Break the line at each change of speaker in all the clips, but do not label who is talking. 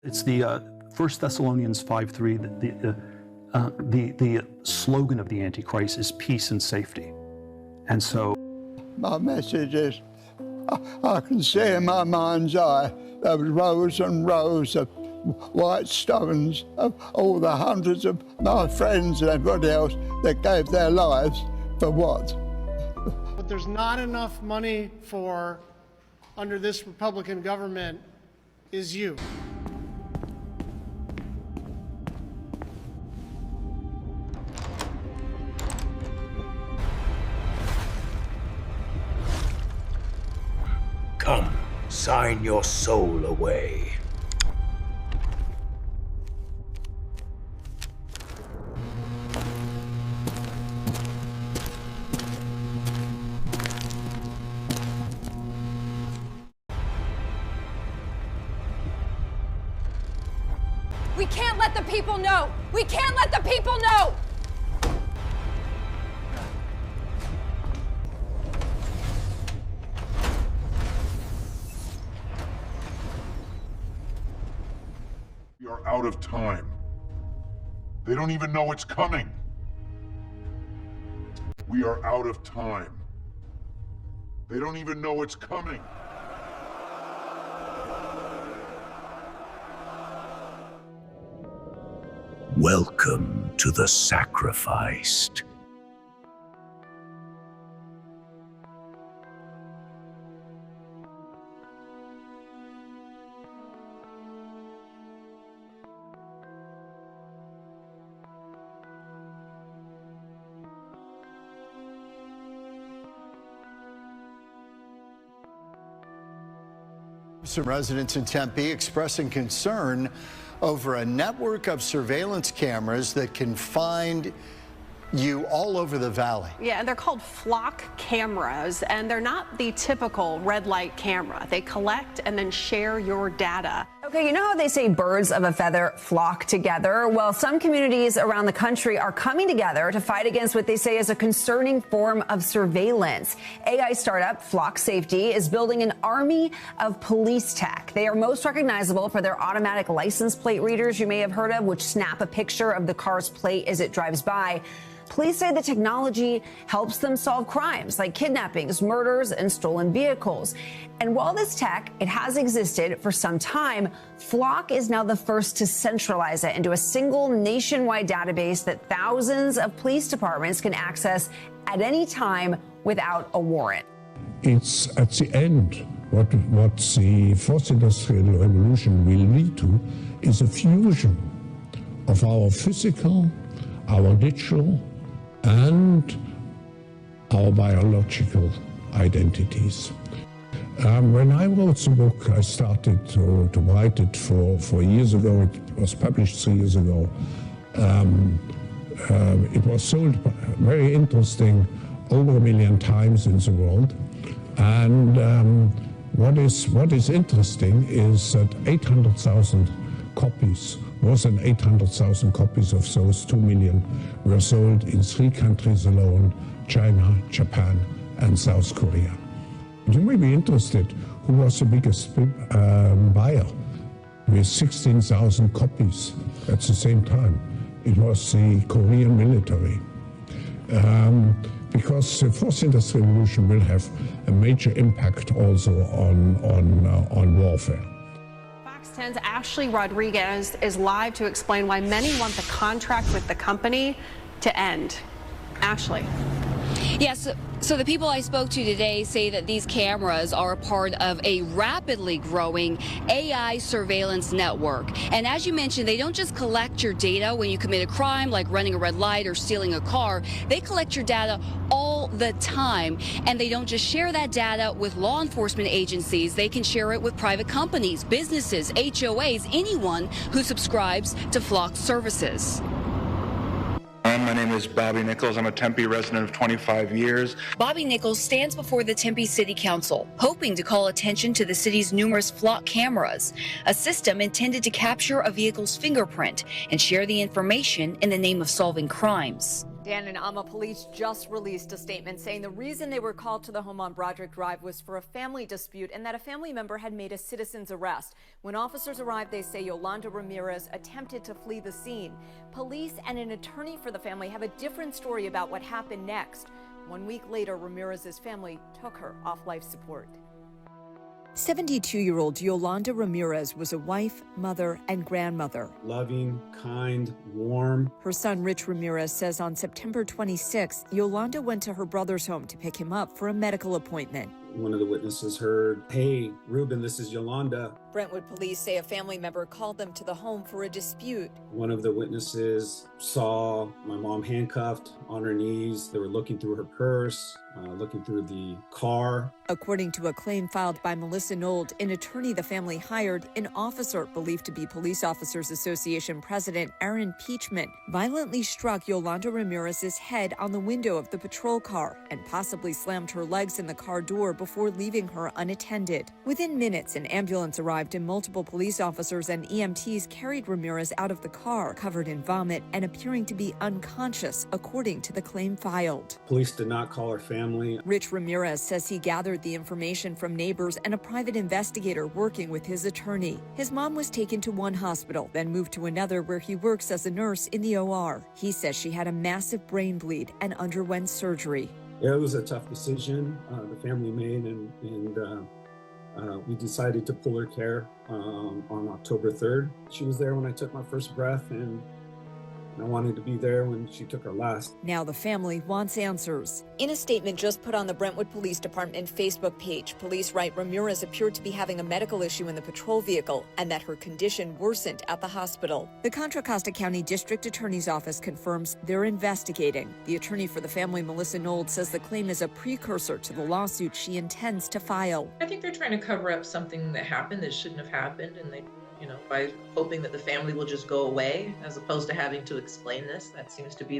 It's the 1 Thessalonians 5:3. The slogan of the Antichrist is peace and safety. And so
my message is, I can see in my mind's eye there was rows and rows of white stones of all the hundreds of my friends and everybody else that gave their lives for what?
What there's not enough money for under this Republican government is you.
Come, sign your soul away.
We can't let the people know! We can't let the people know!
We are out of time. They don't even know it's coming. We are out of time. They don't even know it's coming.
Welcome to the sacrificed.
Some residents in Tempe expressing concern over a network of surveillance cameras that can find you all over the valley.
Yeah, and they're called flock cameras, and they're not the typical red light camera. They collect and then share your data.
Okay, you know how they say birds of a feather flock together? Well, some communities around the country are coming together to fight against what they say is a concerning form of surveillance. AI startup Flock Safety is building an army of police tech. They are most recognizable for their automatic license plate readers you may have heard of, which snap a picture of the car's plate as it drives by. Police say the technology helps them solve crimes like kidnappings, murders, and stolen vehicles. And while this tech, it has existed for some time, Flock is now the first to centralize it into a single nationwide database that thousands of police departments can access at any time without a warrant.
It's at the end what the fourth industrial revolution will lead to is a fusion of our physical, our digital, and our biological identities. When I wrote the book, I started to write it for years ago. It was published 3 years ago. It was sold very interesting over 1 million times in the world. And what is interesting is that 800,000 copies, more than 800,000 copies of those 2 million were sold in 3 countries alone: China, Japan, and South Korea. You may be interested who was the biggest buyer with 16,000 copies at the same time. It was the Korean military. Because the fourth industrial revolution will have a major impact also on warfare.
Fox 10's Ashley Rodriguez is live to explain why many want the contract with the company to end. Ashley.
Yes, so the people I spoke to today say that these cameras are a part of a rapidly growing AI surveillance network. And as you mentioned, they don't just collect your data when you commit a crime like running a red light or stealing a car. They collect your data all the time. And they don't just share that data with law enforcement agencies. They can share it with private companies, businesses, HOAs, anyone who subscribes to Flock services.
My name is Bobby Nichols. I'm a Tempe resident of 25 years.
Bobby Nichols stands before the Tempe City Council, hoping to call attention to the city's numerous Flock cameras, a system intended to capture a vehicle's fingerprint and share the information in the name of solving crimes.
Dan and Alma police just released a statement saying the reason they were called to the home on Broderick Drive was for a family dispute and that a family member had made a citizen's arrest. When officers arrived, they say Yolanda Ramirez attempted to flee the scene. Police and an attorney for the family have a different story about what happened next. 1 week later, Ramirez's family took her off life support.
72-year-old Yolanda Ramirez was a wife, mother, and grandmother.
Loving, kind, warm.
Her son, Rich Ramirez, says on September 26th, Yolanda went to her brother's home to pick him up for a medical appointment.
One of the witnesses heard, "Hey, Ruben, this is Yolanda."
Brentwood police say a family member called them to the home for a dispute.
One of the witnesses saw my mom handcuffed on her knees. They were looking through her purse, looking through the car.
According to a claim filed by Melissa Nold, an attorney the family hired, an officer believed to be Police Officers Association President Aaron Peachman violently struck Yolanda Ramirez's head on the window of the patrol car and possibly slammed her legs in the car door before leaving her unattended. Within minutes, an ambulance arrived and multiple police officers and EMTs carried Ramirez out of the car, covered in vomit and appearing to be unconscious, according to the claim filed.
Police did not call her family.
Rich Ramirez says he gathered the information from neighbors and a private investigator working with his attorney. His mom was taken to one hospital, then moved to another where he works as a nurse in the OR. He says she had a massive brain bleed and underwent surgery.
It was a tough decision the family made, and we decided to pull her care on October 3rd. She was there when I took my first breath, and I wanted to be there when she took her last.
Now the family wants answers. In a statement just put on the Brentwood Police Department Facebook page, police write Ramirez appeared to be having a medical issue in the patrol vehicle and that her condition worsened at the hospital. The Contra Costa County District Attorney's Office confirms they're investigating. The attorney for the family, Melissa Nold, says the claim is a precursor to the lawsuit she intends to file.
I think they're trying to cover up something that happened that shouldn't have happened, and by hoping that the family will just go away as opposed to having to explain this. That seems to be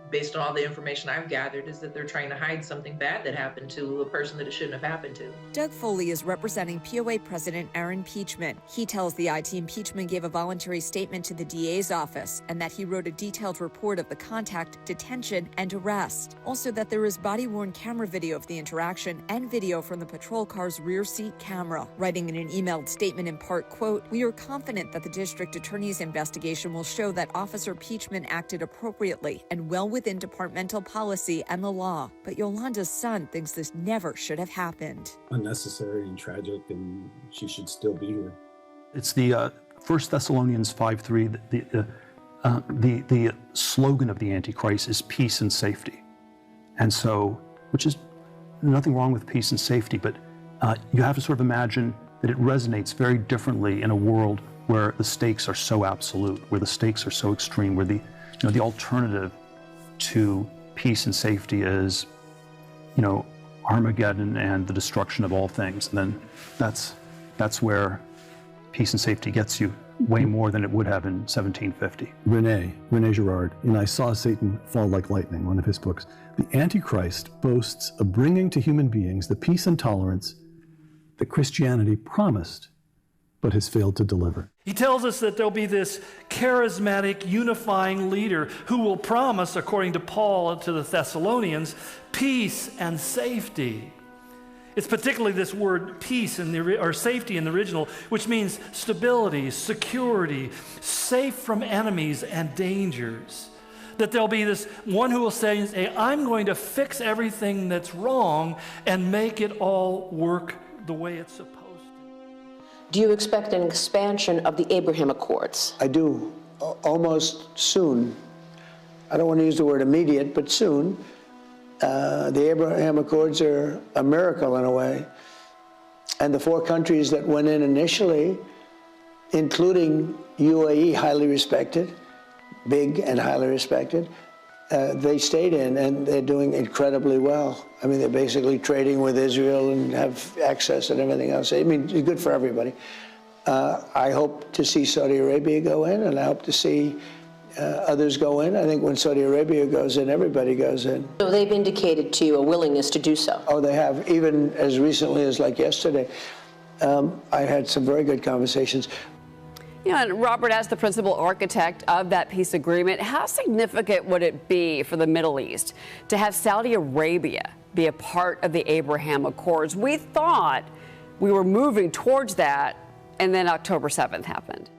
based on all the information I've gathered, is that they're trying to hide something bad that happened to a person that it shouldn't have happened to.
Doug Foley is representing POA President Aaron Peachman. He tells the I-Team Peachman gave a voluntary statement to the DA's office and that he wrote a detailed report of the contact, detention, and arrest. Also that there is body-worn camera video of the interaction and video from the patrol car's rear seat camera. Writing in an emailed statement in part, quote, "We are confident that the district attorney's investigation will show that Officer Peachman acted appropriately and well within departmental policy and the law. But Yolanda's son thinks this never should have happened."
Unnecessary and tragic, and she should still be here.
It's the 1 Thessalonians 5:3. The slogan of the Antichrist is peace and safety. And so, which is nothing wrong with peace and safety, but you have to sort of imagine that it resonates very differently in a world where the stakes are so absolute, where the stakes are so extreme, where the alternative to peace and safety is, Armageddon and the destruction of all things. And then that's where peace and safety gets you way more than it would have in 1750.
Rene Girard, in I Saw Satan Fall Like Lightning, one of his books, the Antichrist boasts of bringing to human beings the peace and tolerance that Christianity promised, but has failed to deliver.
He tells us that there'll be this charismatic, unifying leader who will promise, according to Paul to the Thessalonians, peace and safety. It's particularly this word peace or safety in the original, which means stability, security, safe from enemies and dangers. That there'll be this one who will say, I'm going to fix everything that's wrong and make it all work the way it's supposed to.
Do you expect an expansion of the Abraham Accords?
I do, almost soon. I don't want to use the word immediate, but soon. The Abraham Accords are a miracle in a way. And the 4 countries that went in initially, including UAE, highly respected, big and highly respected, they stayed in, and they're doing incredibly well. I mean, they're basically trading with Israel and have access and everything else. I mean, it's good for everybody. I hope to see Saudi Arabia go in, and I hope to see others go in. I think when Saudi Arabia goes in, everybody goes in.
So they've indicated to you a willingness to do so?
Oh, they have, even as recently as like yesterday. I had some very good conversations.
You know, and Robert, as the principal architect of that peace agreement, how significant would it be for the Middle East to have Saudi Arabia be a part of the Abraham Accords? We thought we were moving towards that, and then October 7th happened.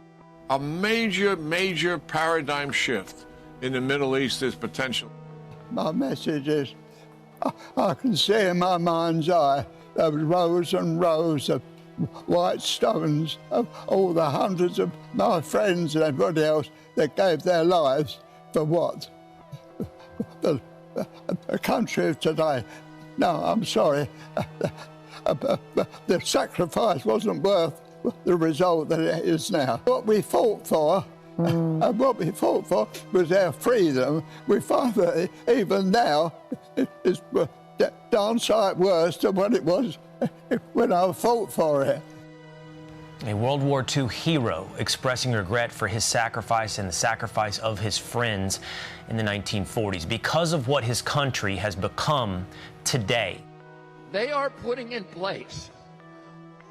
A major paradigm shift in the Middle East is potential.
My message is, I can see in my mind's eye there was rows and rows of white stones of all the hundreds of my friends and everybody else that gave their lives for what? The country of today. No, I'm sorry. The sacrifice wasn't worth the result that it is now. What we fought for, and what we fought for was our freedom. We find that even now it's darn sight worse than what it was when I fought for it.
A World War II hero expressing regret for his sacrifice and the sacrifice of his friends in the 1940s because of what his country has become today.
They are putting in place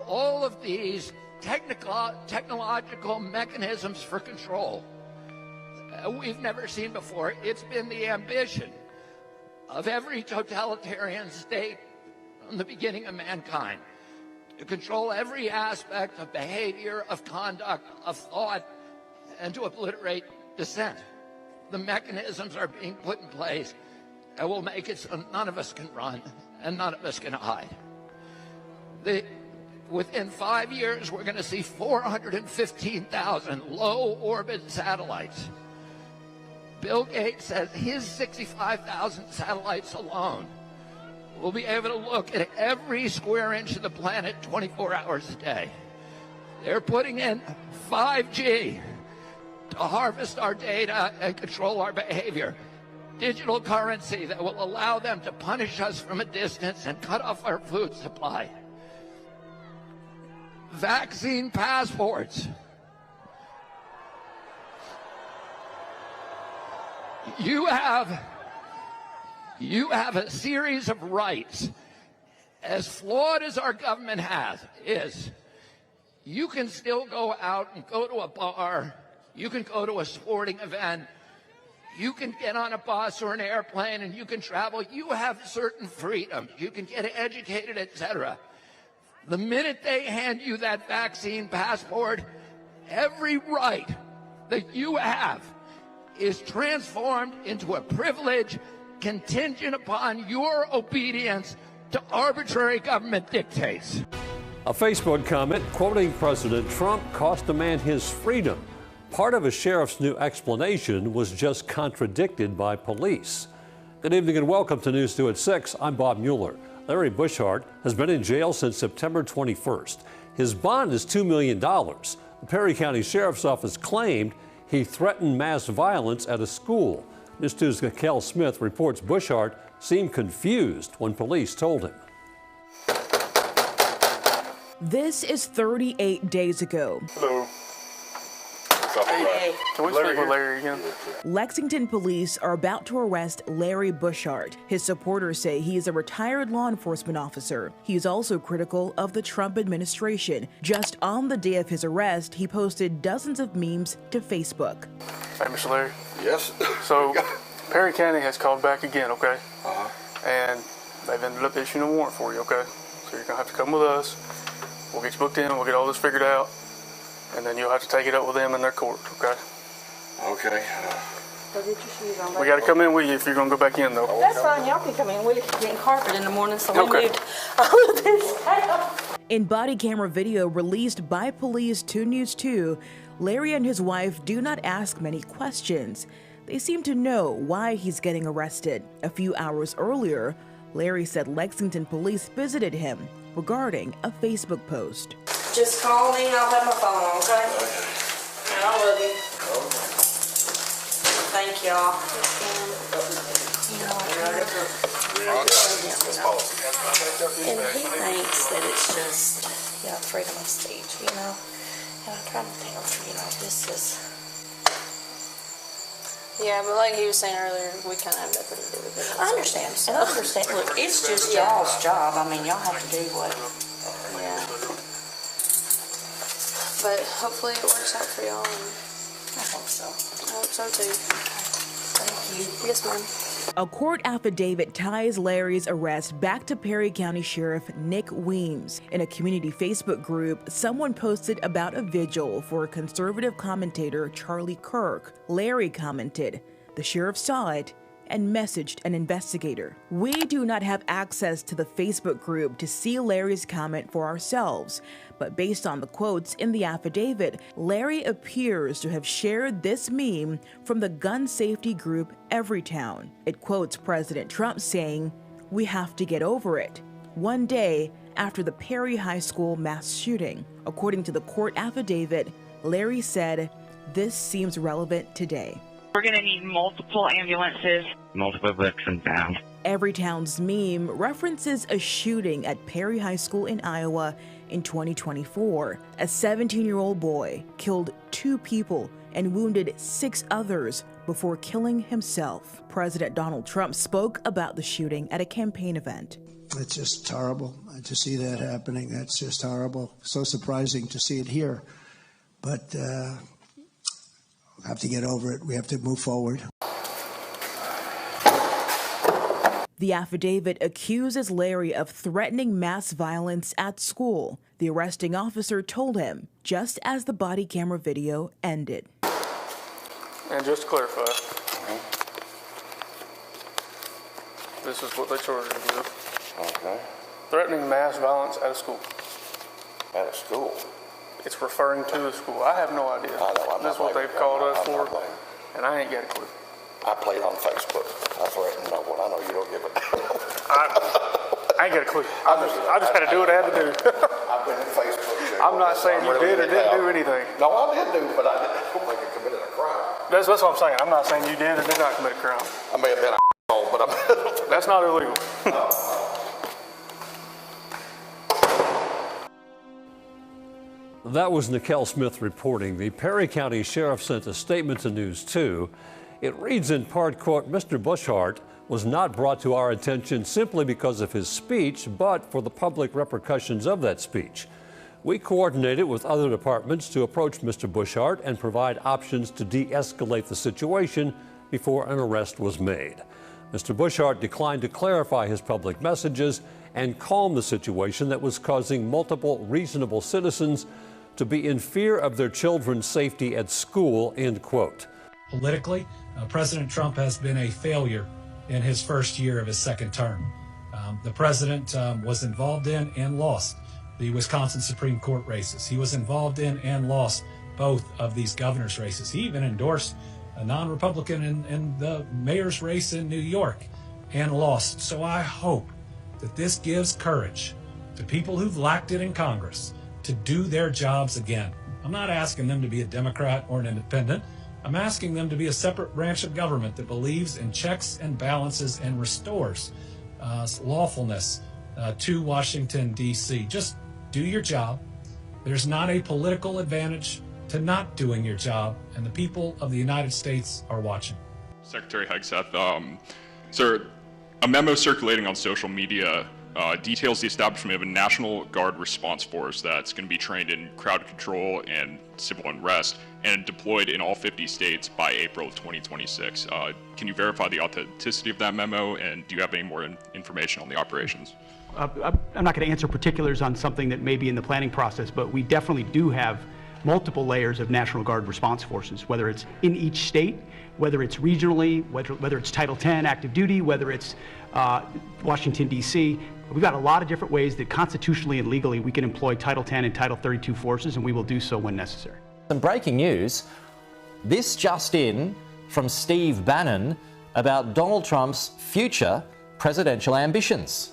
all of these technological mechanisms for control we've never seen before. It's been the ambition of every totalitarian state from the beginning of mankind to control every aspect of behavior, of conduct, of thought, and to obliterate dissent. The mechanisms are being put in place that will make it so none of us can run and none of us can hide. Within 5 years, we're going to see 415,000 low-orbit satellites. Bill Gates says his 65,000 satellites alone will be able to look at every square inch of the planet 24 hours a day. They're putting in 5G to harvest our data and control our behavior. Digital currency that will allow them to punish us from a distance and cut off our food supply. Vaccine passports. You have a series of rights, as flawed as our government is. You can still go out and go to a bar. You can go to a sporting event. You can get on a bus or an airplane and you can travel. You have certain freedoms. You can get educated, etc. The minute they hand you that vaccine passport, every right that you have is transformed into a privilege contingent upon your obedience to arbitrary government dictates.
A Facebook comment quoting President Trump cost a man his freedom. Part of a sheriff's new explanation was just contradicted by police. Good evening and welcome to News 2 at 6. I'm Bob Mueller. Larry Bushart has been in jail since September 21st. His bond is $2 million. The Perry County Sheriff's Office claimed he threatened mass violence at a school. News 2's Kel Smith reports Bushart seemed confused when police told him.
This is 38 days ago.
Hello. Hey. Can we speak with Larry again?
Lexington police are about to arrest Larry Bushart. His supporters say he is a retired law enforcement officer. He is also critical of the Trump administration. Just on the day of his arrest, he posted dozens of memes to Facebook.
Hey, Mr. Larry.
Yes?
So, Perry County has called back again, okay?
Uh-huh.
And they've ended up issuing a warrant for you, okay? So you're going to have to come with us. We'll get you booked in. We'll get all this figured out. And then you'll have to take it up with them in their court, okay?
Okay.
We got to come in with you if you're going to go back in, though.
That's fine. Y'all can come in. We're getting carpet in the morning, so we moved all of this stuff.
In body camera video released by police to News 2, Larry and his wife do not ask many questions. They seem to know why he's getting arrested. A few hours earlier, Larry said Lexington police visited him regarding a Facebook post.
Just call me. I'll have my phone on, okay? And I love you. Thank y'all. And he thinks that it's just, freedom of speech, And I try to tell him, this is... Yeah, but like he was saying earlier, we kind of have nothing to do with it. I understand. And I understand. Look, it's just y'all's job. I mean, y'all have to do what... Yeah. But hopefully it works out for y'all, and I hope so. I hope so too. Thank you. Yes, ma'am.
A court affidavit ties Larry's arrest back to Perry County Sheriff Nick Weems. In a community Facebook group, someone posted about a vigil for conservative commentator Charlie Kirk. Larry commented, "The sheriff saw it and messaged an investigator." We do not have access to the Facebook group to see Larry's comment for ourselves, but based on the quotes in the affidavit, Larry appears to have shared this meme from the gun safety group Everytown. It quotes President Trump saying, "We have to get over it," one day after the Perry High School mass shooting. According to the court affidavit, Larry said, "This seems relevant today."
We're going to need multiple ambulances. Multiple victims down.
Everytown's meme references a shooting at Perry High School in Iowa in 2024. A 17-year-old boy killed 2 people and wounded 6 others before killing himself. President Donald Trump spoke about the shooting at a campaign event.
It's just horrible to see that happening. That's just horrible. So surprising to see it here. But we'll have to get over it. We have to move forward.
The affidavit accuses Larry of threatening mass violence at school. The arresting officer told him, just as the body camera video ended.
And just to clarify, this is what they charged him with.
Okay.
Threatening mass violence at a school.
At a school?
It's referring to a school. I have no idea.
I know.
This is what they've called us for, and I ain't got a clue.
I played on Facebook. I threatened no one. I know you don't give a
I ain't got a clue. I just had to do what I had to do.
I've been in Facebook.
I'm not saying you did or didn't do anything.
No, I did do, but I don't think I committed a crime.
That's what I'm saying. I'm not saying you did or did not commit a crime.
I may have been but I'm
That's not illegal.
That was Nicole Smith reporting. The Perry County Sheriff sent a statement to News 2. It reads in part, quote, "Mr. Bushart was not brought to our attention simply because of his speech, but for the public repercussions of that speech. We coordinated with other departments to approach Mr. Bushart and provide options to de-escalate the situation before an arrest was made. Mr. Bushart declined to clarify his public messages and calm the situation that was causing multiple reasonable citizens to be in fear of their children's safety at school," end quote.
Politically, President Trump has been a failure in his first year of his second term. The president was involved in and lost the Wisconsin Supreme Court races. He was involved in and lost both of these governor's races. He even endorsed a non-Republican in the mayor's race in New York and lost. So I hope that this gives courage to people who've lacked it in Congress to do their jobs again. I'm not asking them to be a Democrat or an independent. I'm asking them to be a separate branch of government that believes in checks and balances and restores lawfulness to Washington, D.C. Just do your job. There's not a political advantage to not doing your job, and the people of the United States are watching.
Secretary Hegseth, sir, a memo circulating on social media details the establishment of a National Guard response force that's going to be trained in crowd control and civil unrest and deployed in all 50 states by April of 2026. Can you verify the authenticity of that memo, and do you have any more information on the operations?
I'm not going to answer particulars on something that may be in the planning process, but we definitely do have multiple layers of National Guard response forces, whether it's in each state, whether it's regionally, whether it's Title 10 active duty, whether it's Washington, D.C. We've got a lot of different ways that constitutionally and legally we can employ Title 10 and Title 32 forces, and we will do so when necessary.
Some breaking news. This just in from Steve Bannon about Donald Trump's future presidential ambitions.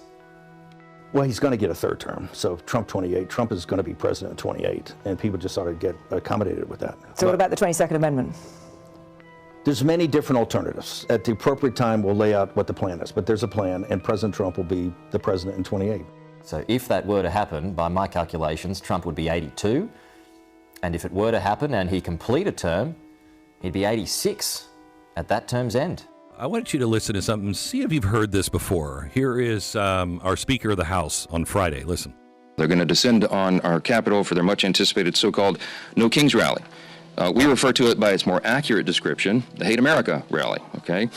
Well, he's going to get a third term. So Trump 28, Trump is going to be president in 28, and people just ought to get accommodated with that.
So what about the 22nd Amendment?
There's many different alternatives. At the appropriate time, we'll lay out what the plan is, but there's a plan, and President Trump will be the president in 28.
So if that were to happen, by my calculations, Trump would be 82. And if it were to happen and he complete a term, he'd be 86 at that term's end.
I want you to listen to something, see if you've heard this before. Here is our Speaker of the House on Friday. Listen.
They're going to descend on our capital for their much anticipated so-called No Kings rally. We refer to it by its more accurate description, the Hate America rally, okay?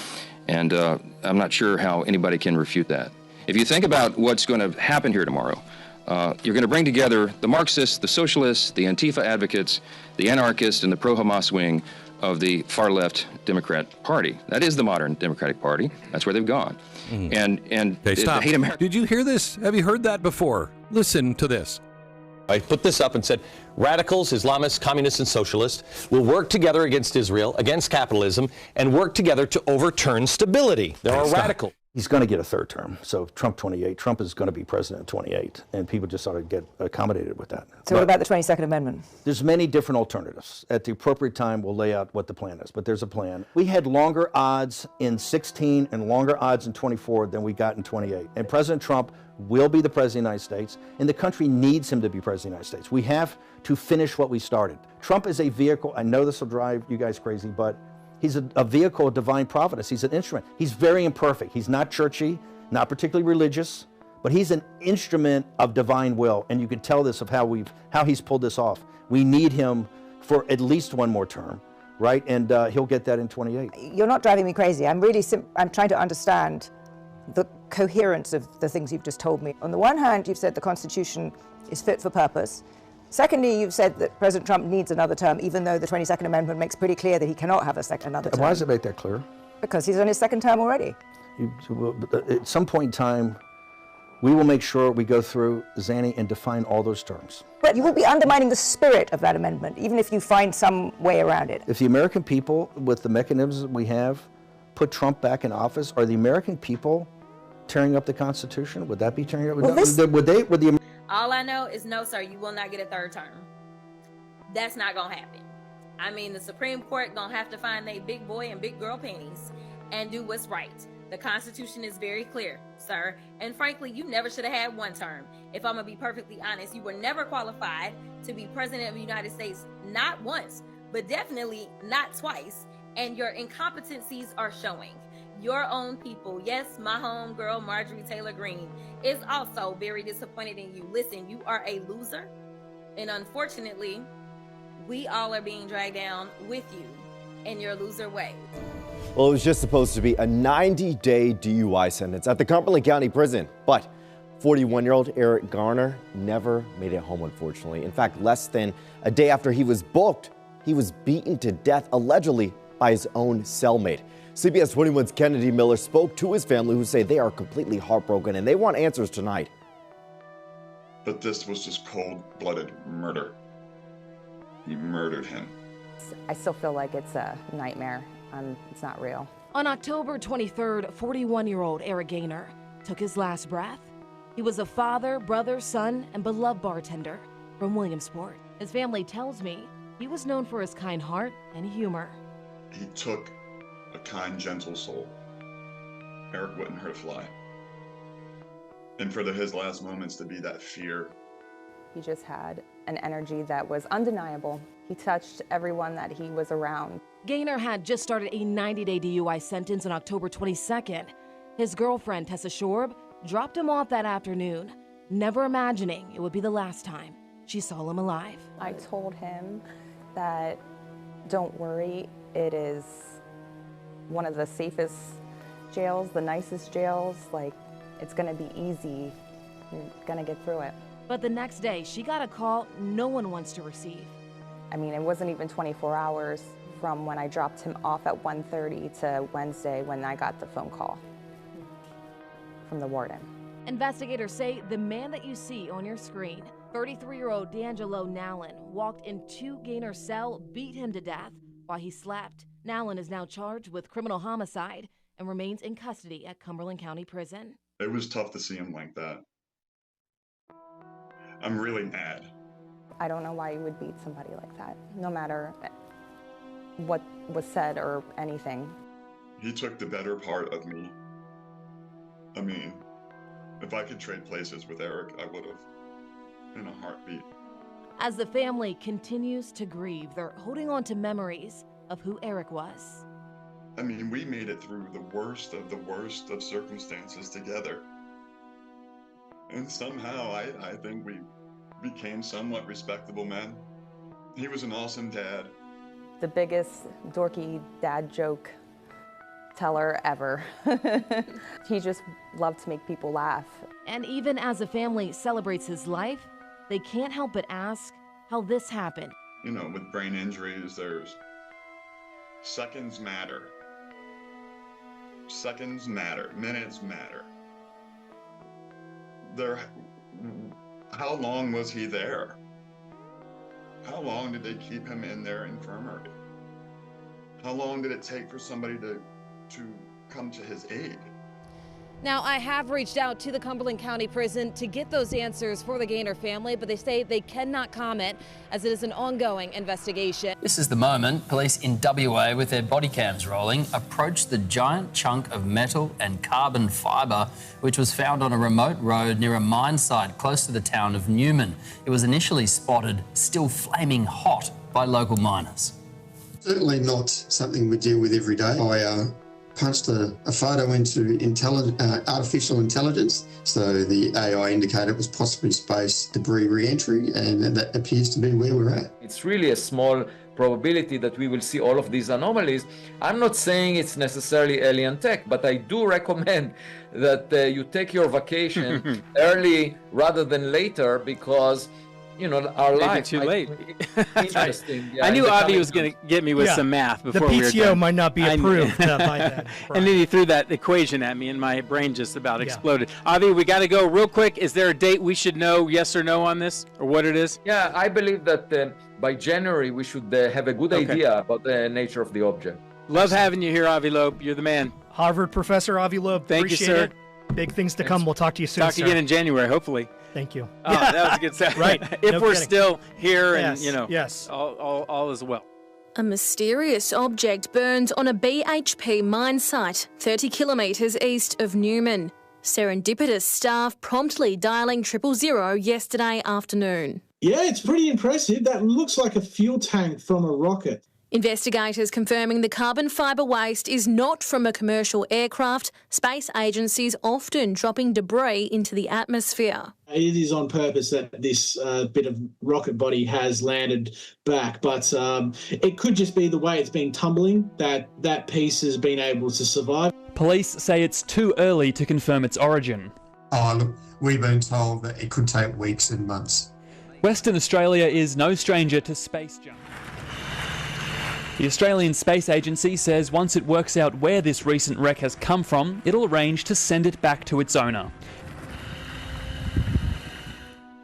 And I'm not sure how anybody can refute that. If you think about what's going to happen here tomorrow, you're going to bring together the Marxists, the socialists, the Antifa advocates, the anarchists, and the pro-Hamas wing of the far-left Democrat Party. That is the modern Democratic Party. That's where they've gone. And
Okay, stop.
Hate America.
Did you hear this? Have you heard that before? Listen to this.
I put this up and said, radicals, Islamists, communists, and socialists will work together against Israel, against capitalism, and work together to overturn stability. There are radicals.
He's going to get a third term. So Trump 28. Trump is going to be president in 28, and people just ought to get accommodated with that.
So what about the 22nd Amendment?
There's many different alternatives. At the appropriate time, we'll lay out what the plan is, but there's a plan. We had longer odds in 16 and longer odds in 24 than we got in 28. And President Trump will be the president of the United States, and the country needs him to be president of the United States. We have to finish what we started. Trump is a vehicle. I know this will drive you guys crazy, but he's a vehicle of divine providence. He's an instrument. He's very imperfect. He's not churchy, not particularly religious, but he's an instrument of divine will, and you can tell this of how he's pulled this off. We need him for at least one more term, right? And he'll get that in 28.
You're not driving me crazy. I'm trying to understand the coherence of the things you've just told me. On the one hand, you've said the Constitution is fit for purpose. Secondly, you've said that President Trump needs another term, even though the 22nd Amendment makes pretty clear that he cannot have another term.
Why does it make that clear?
Because he's on his second term already.
At some point in time, we will make sure we go through, Zanny, and define all those terms.
But you will be undermining the spirit of that amendment, even if you find some way around it.
If the American people, with the mechanisms we have, put Trump back in office, are the American people tearing up the Constitution? Would that be tearing up?
Well,
all I know is no, sir, you will not get a third term. That's not gonna happen. I mean, the Supreme Court gonna have to find their big boy and big girl panties and do what's right. The Constitution is very clear, sir. And frankly, you never should have had one term. If I'm gonna be perfectly honest, you were never qualified to be president of the United States, not once, but definitely not twice. And your incompetencies are showing. Your own people, yes, my homegirl Marjorie Taylor Greene is also very disappointed in you. Listen, you are a loser, and unfortunately, we all are being dragged down with you in your loser ways.
Well, it was just supposed to be a 90-day DUI sentence at the Cumberland County Prison, but 41-year-old Eric Garner never made it home, unfortunately. In fact, less than a day after he was booked, he was beaten to death, allegedly by his own cellmate. CBS 21's Kennedy Miller spoke to his family, who say they are completely heartbroken and they want answers tonight.
But this was just cold-blooded murder. He murdered him.
I still feel like it's a nightmare. It's not real.
On October 23rd, 41-year-old Eric Gaynor took his last breath. He was a father, brother, son, and beloved bartender from Williamsport. His family tells me he was known for his kind heart and humor.
He took a kind, gentle soul. Eric wouldn't hurt a fly. And for his last moments to be that fear.
He just had an energy that was undeniable. He touched everyone that he was around.
Gaynor had just started a 90-day DUI sentence on October 22nd. His girlfriend, Tessa Shorb, dropped him off that afternoon, never imagining it would be the last time she saw him alive.
I told him that, don't worry, it is one of the safest jails, the nicest jails. Like, it's gonna be easy. You're gonna get through it.
But the next day, she got a call no one wants to receive.
I mean, it wasn't even 24 hours from when I dropped him off at 1:30 to Wednesday when I got the phone call from the warden.
Investigators say the man that you see on your screen, 33-year-old D'Angelo Nallon, walked into Gaynor's cell, beat him to death while he slept. Nallon is now charged with criminal homicide and remains in custody at Cumberland County Prison.
It was tough to see him like that. I'm really mad.
I don't know why you would beat somebody like that, no matter what was said or anything.
He took the better part of me. I mean, if I could trade places with Eric, I would have, in a heartbeat.
As the family continues to grieve, they're holding on to memories of who Eric was.
I mean, we made it through the worst of circumstances together. And somehow I think we became somewhat respectable men. He was an awesome dad.
The biggest dorky dad joke teller ever. He just loved to make people laugh.
And even as a family celebrates his life, they can't help but ask how this happened.
You know, with brain injuries, there's seconds matter. Seconds matter. Minutes matter. How long was he there? How long did they keep him in their infirmary? How long did it take for somebody to come to his aid?
Now, I have reached out to the Cumberland County Prison to get those answers for the Gaynor family, but they say they cannot comment as it is an ongoing investigation.
This is the moment police in WA, with their body cams rolling, approached the giant chunk of metal and carbon fibre which was found on a remote road near a mine site close to the town of Newman. It was initially spotted still flaming hot by local miners.
Certainly not something we deal with every day. I punched a photo into artificial intelligence, so the AI indicated it was possibly space debris re-entry, and that appears to be where we're at.
It's really a small probability that we will see all of these anomalies. I'm not saying it's necessarily alien tech, but I do recommend that you take your vacation early rather than later, because you know, our life
too late.
Interesting. Yeah,
I knew Avi was going to get me with some math before we were done.
The PTO might not be approved by that.
And then he threw that equation at me, and my brain just about exploded. Avi, we got to go real quick. Is there a date we should know, yes or no, on this, or what it is?
Yeah, I believe that by January we should have a good idea about the nature of the object.
Love having you here, Avi Loeb. You're the man.
Harvard professor Avi Loeb.
Thank you, sir.
It. Big things to come. We'll talk to you soon.
Talk to you again in January, hopefully.
Thank you.
Oh, that was a good sound.
Right.
If
No
we're
kidding.
still here, and
yes.
all is well.
A mysterious object burned on a BHP mine site 30 kilometres east of Newman. Serendipitous staff promptly dialling 000 yesterday afternoon.
Yeah, it's pretty impressive. That looks like a fuel tank from a rocket.
Investigators confirming the carbon fibre waste is not from a commercial aircraft. Space agencies often dropping debris into the atmosphere.
It is on purpose that this bit of rocket body has landed back, but it could just be the way it's been tumbling that piece has been able to survive.
Police say it's too early to confirm its origin.
Oh, look, we've been told that it could take weeks and months.
Western Australia is no stranger to space junk. The Australian Space Agency says once it works out where this recent wreck has come from, it'll arrange to send it back to its owner.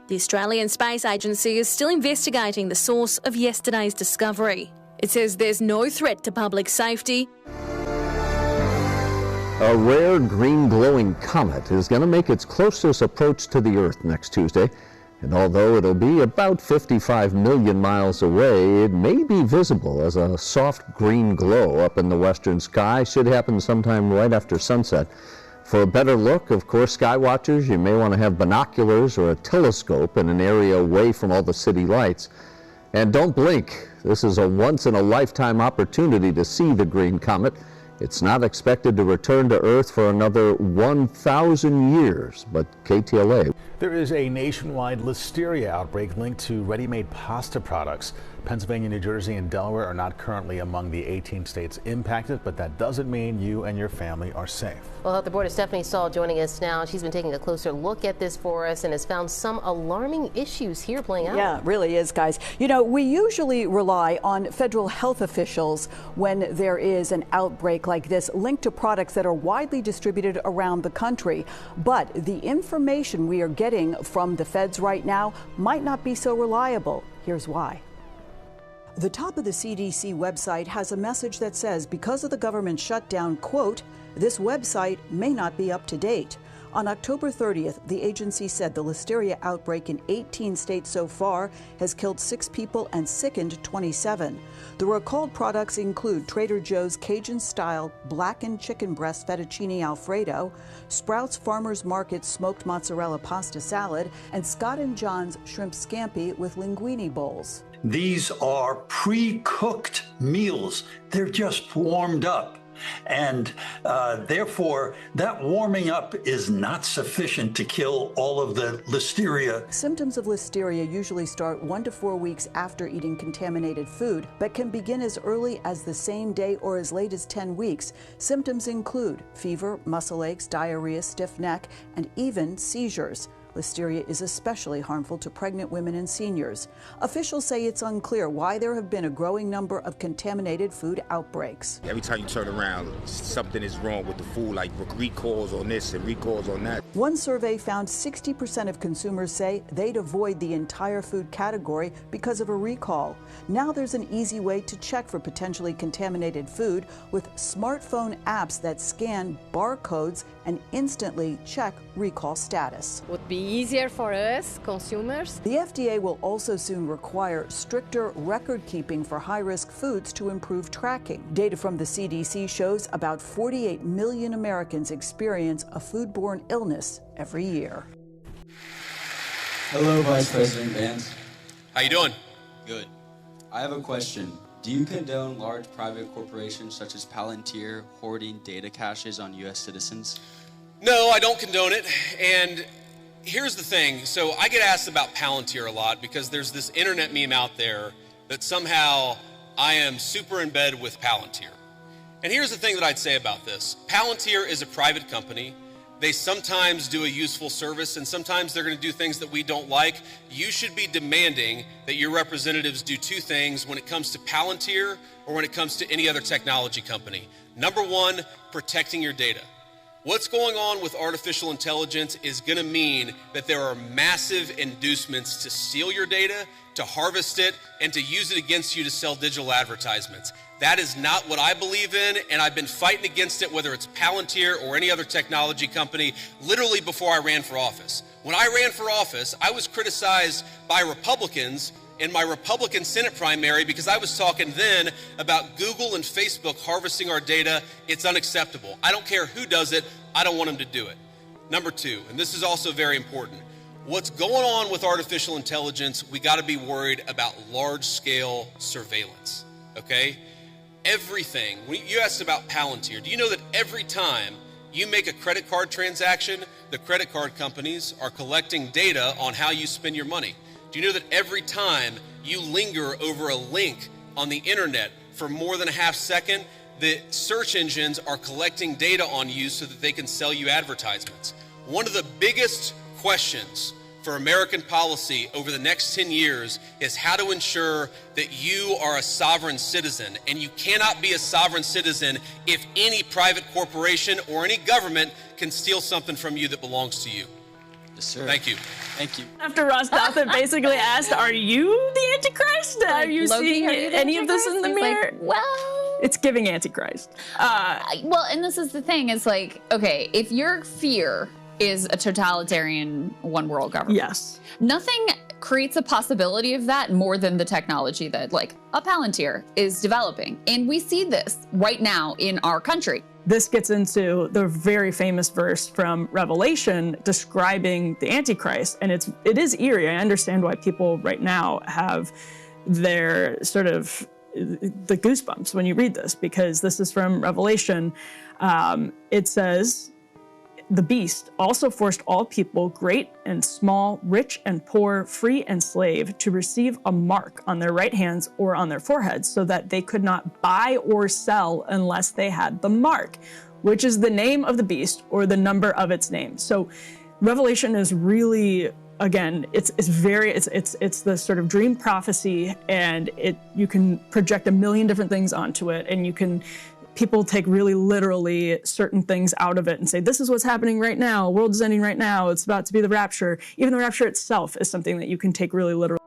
The Australian Space Agency is still investigating the source of yesterday's discovery. It says there's no threat to public safety.
A rare green glowing comet is going to make its closest approach to the Earth next Tuesday. And although it'll be about 55 million miles away, it may be visible as a soft green glow up in the western sky. Should happen sometime right after sunset. For a better look, of course, sky watchers, you may want to have binoculars or a telescope in an area away from all the city lights. And don't blink. This is a once-in-a-lifetime opportunity to see the green comet. It's not expected to return to Earth for another 1,000 years, but KTLA.
There is a nationwide listeria outbreak linked to ready-made pasta products. Pennsylvania, New Jersey, and Delaware are not currently among the 18 states impacted, but that doesn't mean you and your family are safe.
Well, Health reporter Stephanie Stahl joining us now. She's been taking a closer look at this for us and has found some alarming issues here playing out.
Yeah, it really is, guys. You know, we usually rely on federal health officials when there is an outbreak like this linked to products that are widely distributed around the country. But the information we are getting from the feds right now might not be so reliable. Here's why. The top of the CDC website has a message that says because of the government shutdown, quote, this website may not be up to date. On October 30th, the agency said the listeria outbreak in 18 states so far has killed 6 people and sickened 27. The recalled products include Trader Joe's Cajun-style blackened chicken breast fettuccine Alfredo, Sprouts Farmers Market smoked mozzarella pasta salad, and Scott & John's shrimp scampi with linguine bowls.
These are pre-cooked meals. They're just warmed up.
And therefore, that warming up is not sufficient to kill all of the listeria.
Symptoms of listeria usually start 1 to 4 weeks after eating contaminated food, but can begin as early as the same day or as late as 10 weeks. Symptoms include fever, muscle aches, diarrhea, stiff neck, and even seizures. Listeria is especially harmful to pregnant women and seniors. Officials say it's unclear why there have been a growing number of contaminated food outbreaks.
Every time you turn around, something is wrong with the food, like recalls on this and recalls on that.
One survey found 60% of consumers say they'd avoid the entire food category because of a recall. Now there's an easy way to check for potentially contaminated food with smartphone apps that scan barcodes and instantly check recall status.
Would be easier for us, consumers.
The FDA will also soon require stricter record keeping for high-risk foods to improve tracking. Data from the CDC shows about 48 million Americans experience a foodborne illness every year.
Hello, Vice President Vance.
How you doing?
Good. I have a question. Do you condone large private corporations such as Palantir hoarding data caches on U.S. citizens?
No, I don't condone it. And here's the thing. So I get asked about Palantir a lot because there's this internet meme out there that somehow I am super in bed with Palantir. And here's the thing that I'd say about this. Palantir is a private company. They sometimes do a useful service, and sometimes they're going to do things that we don't like. You should be demanding that your representatives do two things when it comes to Palantir or when it comes to any other technology company. Number one, protecting your data. What's going on with artificial intelligence is going to mean that there are massive inducements to steal your data, to harvest it, and to use it against you to sell digital advertisements. That is not what I believe in, and I've been fighting against it, whether it's Palantir or any other technology company, literally before I ran for office. When I ran for office, I was criticized by Republicans in my Republican Senate primary because I was talking then about Google and Facebook harvesting our data. It's unacceptable. I don't care who does it. I don't want them to do it. Number two, and this is also very important, what's going on with artificial intelligence, we got to be worried about large-scale surveillance, okay? Everything. You asked about Palantir. Do you know that every time you make a credit card transaction, the credit card companies are collecting data on how you spend your money? Do you know that every time you linger over a link on the internet for more than a half second, the search engines are collecting data on you so that they can sell you advertisements? One of the biggest questions for American policy over the next 10 years is how to ensure that you are a sovereign citizen. And you cannot be a sovereign citizen if any private corporation or any government can steal something from you that belongs to you.
Yes, sir.
Thank you.
Thank you.
After Ross Douthat basically asked, are you the Antichrist? Are you seeing any of this in the mirror?
Well,
it's giving Antichrist.
Well, and this is the thing, is like, okay, if your fear is a totalitarian one world government.
Yes.
Nothing creates a possibility of that more than the technology that like a Palantir is developing. And we see this right now in our country.
This gets into the very famous verse from Revelation describing the Antichrist. And it is eerie. I understand why people right now have their sort of the goosebumps when you read this, because this is from Revelation. It says, the beast also forced all people, great and small, rich and poor, free and slave, to receive a mark on their right hands or on their foreheads, so that they could not buy or sell unless they had the mark, which is the name of the beast or the number of its name. So Revelation is really, again, it's the sort of dream prophecy, and you can project a million different things onto it, and people take really literally certain things out of it and say, this is what's happening right now. World is ending right now. It's about to be the rapture. Even the rapture itself is something that you can take really literally.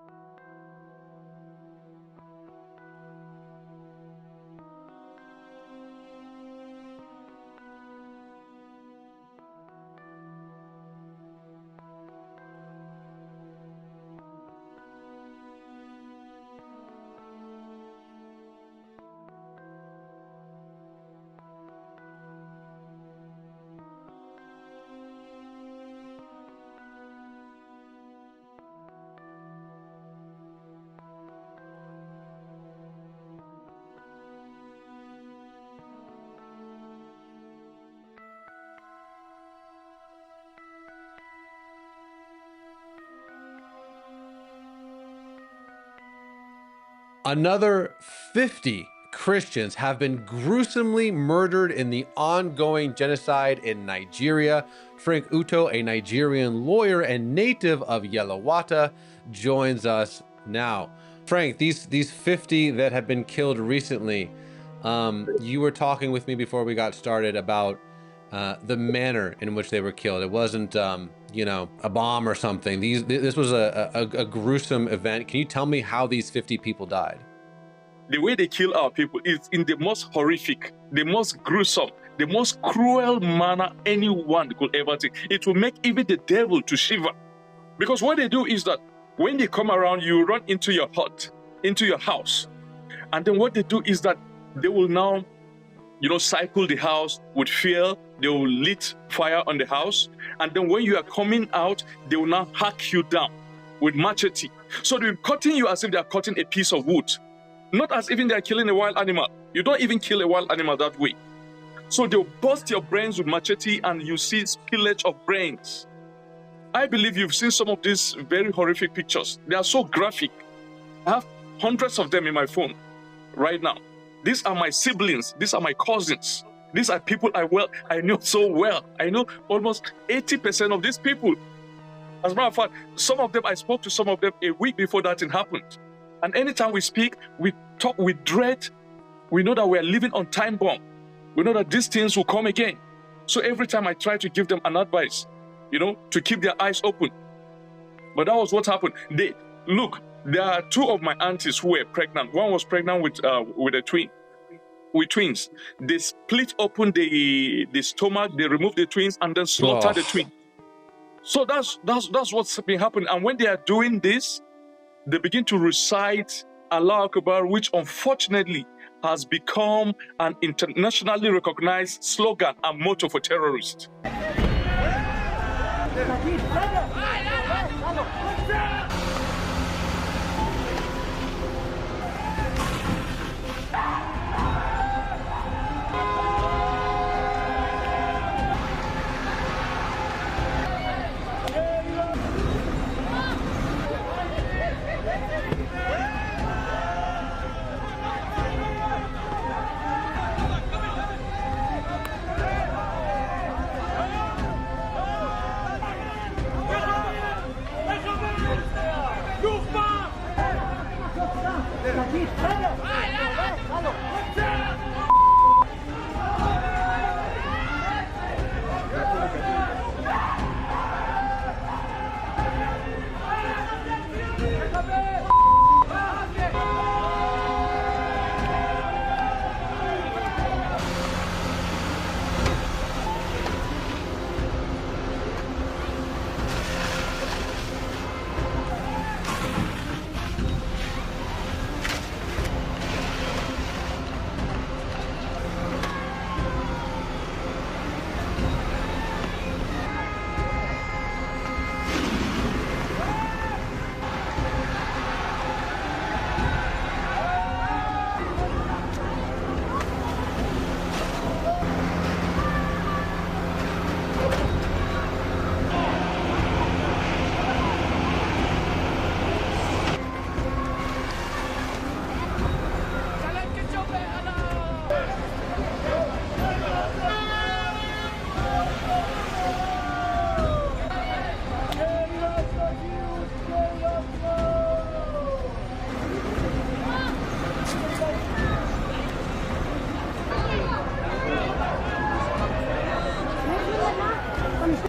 Another 50 Christians have been gruesomely murdered in the ongoing genocide in Nigeria. Frank Uto, a Nigerian lawyer and native of Yelawata, joins us now. Frank, these 50 that have been killed recently, you were talking with me before we got started about the manner in which they were killed. It wasn't, a bomb or something. This was a gruesome event. Can you tell me how these 50 people died?
The way they kill our people is in the most horrific, the most gruesome, the most cruel manner anyone could ever think. It will make even the devil to shiver. Because what they do is that when they come around, you run into your hut, into your house. And then what they do is that they will now, cycle the house with fear. They will lit fire on the house. And then when you are coming out, they will now hack you down with machete. So they're cutting you as if they are cutting a piece of wood. Not as even they are killing a wild animal. You don't even kill a wild animal that way. So they'll bust your brains with machete and you see spillage of brains. I believe you've seen some of these very horrific pictures. They are so graphic. I have hundreds of them in my phone right now. These are my siblings. These are my cousins. These are people I know so well. I know almost 80% of these people. As a matter of fact, some of them, I spoke to some of them a week before that thing happened. And anytime we speak, we talk with dread. We know that we are living on time bomb. We know that these things will come again. So every time I try to give them an advice, to keep their eyes open. But that was what happened. There are two of my aunties who were pregnant. One was pregnant with twins. They split open the stomach, they removed the twins, and then slaughtered the twin. So that's what's been happening. And when they are doing this, they begin to recite Allah Akbar, which unfortunately has become an internationally recognized slogan and motto for terrorists.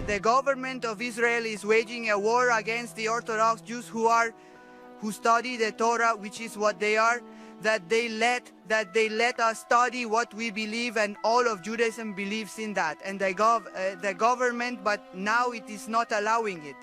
The government of Israel is waging a war against the Orthodox Jews who study the Torah, which is what they are, that they let us study what we believe, and all of Judaism believes in that. And the government, but now it is not allowing it.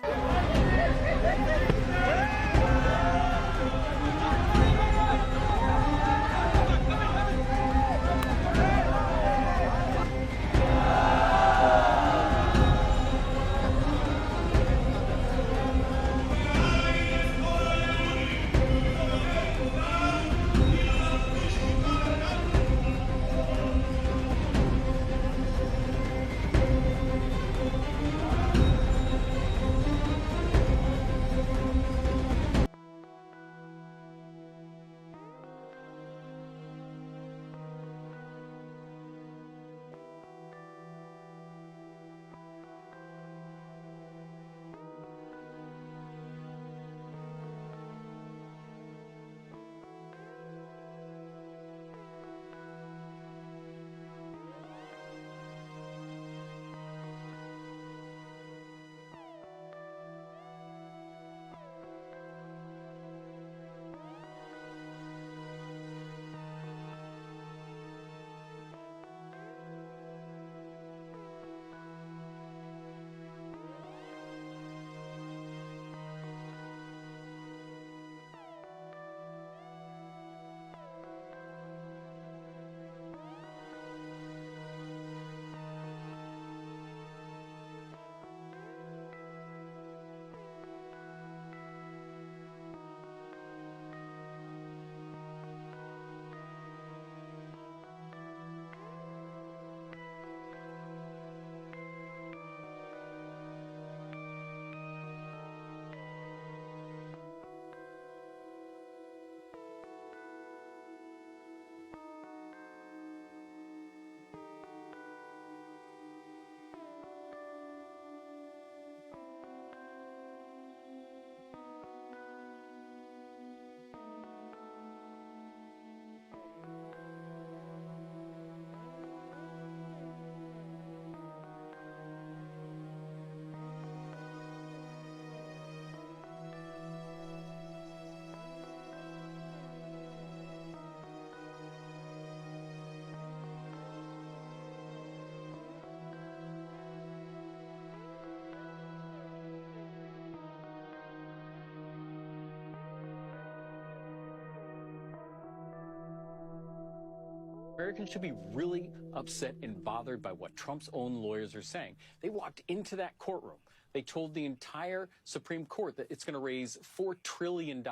Americans should be really upset and bothered by what Trump's own lawyers are saying. They walked into that courtroom. They told the entire Supreme Court that it's going to raise $4 trillion,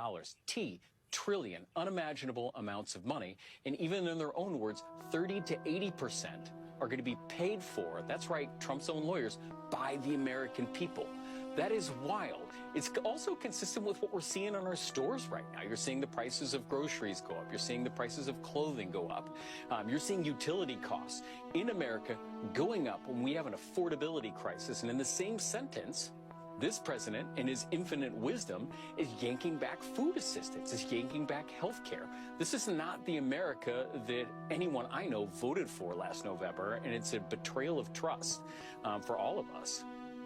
trillion, unimaginable amounts of money. And even in their own words, 30 to 80% are going to be paid for, that's right, Trump's own lawyers, by the American people. That is wild. It's also consistent with what we're seeing in our stores right now. You're seeing the prices of groceries go up. You're seeing the prices of clothing go up. You're seeing utility costs in America going up when we have an affordability crisis. And in the same sentence, this president, in his infinite wisdom, is yanking back food assistance, is yanking back health care. This is not the America that anyone I know voted for last November, and it's a betrayal of trust for all of us.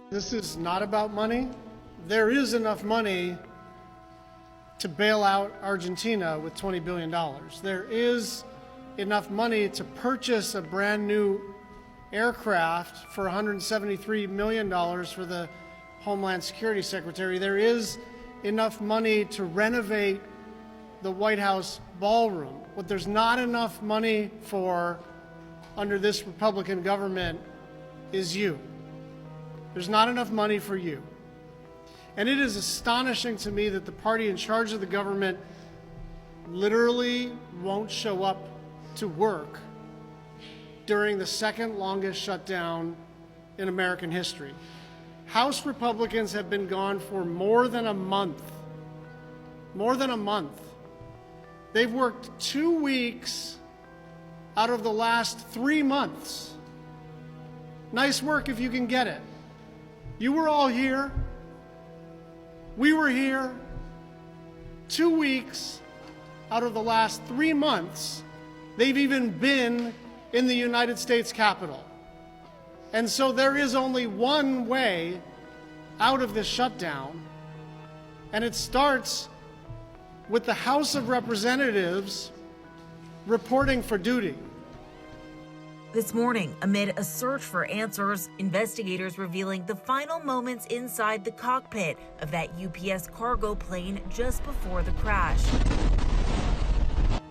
This is not about money. There is enough money to bail out Argentina with $20 billion. There is enough money to purchase a brand new aircraft for $173 million for the Homeland Security Secretary. There is enough money to renovate the White House ballroom. What there's not enough money for under this Republican government is you. There's not enough money for you. And it is astonishing to me that the party in charge of the government literally won't show up to work during the second longest shutdown in American history. House Republicans have been gone for more than a month. More than a month. They've worked 2 weeks out of the last 3 months. Nice work if you can get it. You were all here. We were here. 2 weeks out of the last 3 months, they've even been in the United States Capitol. And so there is only one way out of this shutdown, and it starts with the House of Representatives reporting for duty.
This morning, amid a search for answers, investigators revealing the final moments inside the cockpit of that UPS cargo plane just before the crash.